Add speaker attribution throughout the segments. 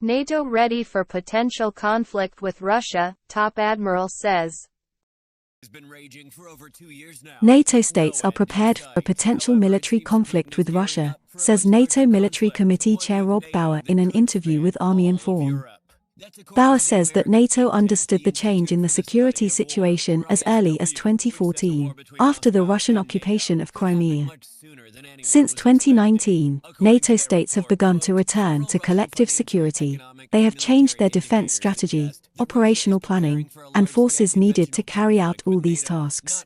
Speaker 1: NATO ready for potential conflict with Russia, top admiral says.
Speaker 2: NATO states are prepared for a potential military conflict with Russia, says NATO Military Committee Chair Rob Bauer in an interview with ArmyInform. Bauer says that NATO understood the change in the security situation as early as 2014, after the Russian occupation of Crimea. Since 2019, NATO states have begun to return to collective security. They have changed their defense strategy, operational planning, and forces needed to carry out all these tasks.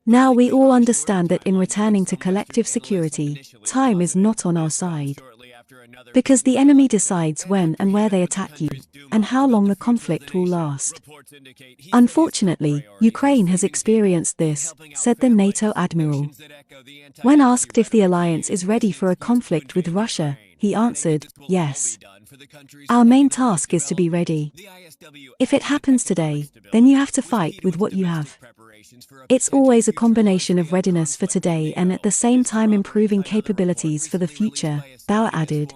Speaker 2: Now we all understand that in returning to collective security, time is not on our side. Because the enemy decides when and where they attack you, and how long the conflict will last. Unfortunately, Ukraine has experienced this, said the NATO admiral. When asked if the alliance is ready for a conflict with Russia, he answered, "Yes. Our main task is to be ready. If it happens today, then you have to fight with what you have. It's always a combination of readiness for today and at the same time improving capabilities for the future," Bauer added.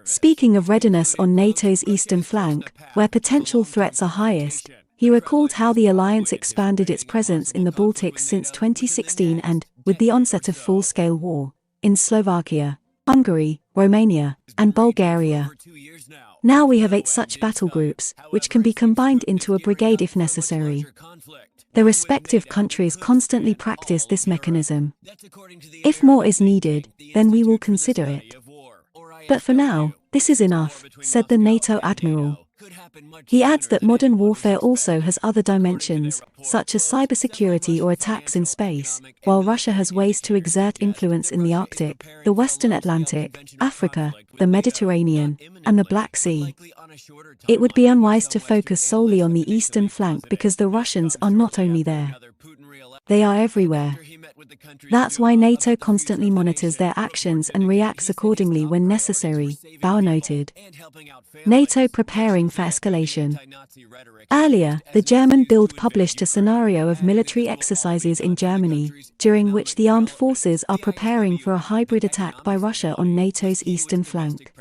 Speaker 2: Speaking of readiness on NATO's eastern flank, where potential threats are highest, he recalled how the alliance expanded its presence in the Baltics since 2016 and, with the onset of full-scale war, in Slovakia, Hungary, Romania, and Bulgaria. Now we have 8 such battle groups, which can be combined into a brigade if necessary. The respective countries constantly practice this mechanism. If more is needed, then we will consider it. But for now, this is enough, said the NATO admiral. He adds that modern warfare also has other dimensions, such as cybersecurity or attacks in space, while Russia has ways to exert influence in the Arctic, the Western Atlantic, Africa, the Mediterranean, and the Black Sea. It would be unwise to focus solely on the eastern flank because the Russians are not only there. They are everywhere. That's why NATO constantly monitors their actions and reacts accordingly when necessary, Bauer noted. NATO preparing for escalation. Earlier, the German Bild published a scenario of military exercises in Germany, during which the armed forces are preparing for a hybrid attack by Russia on NATO's eastern flank.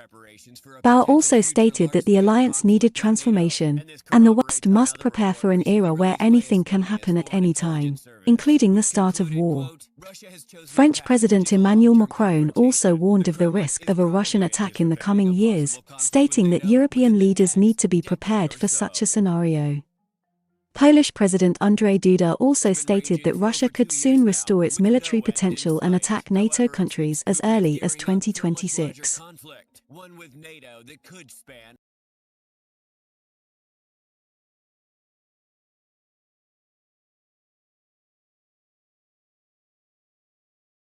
Speaker 2: Bauer also stated that the alliance needed transformation, and the West must prepare for an era where anything can happen at any time, including the start of war. French President Emmanuel Macron also warned of the risk of a Russian attack in the coming years, stating that European leaders need to be prepared for such a scenario. Polish President Andrzej Duda also stated that Russia could soon restore its military potential and attack NATO countries as early as 2026.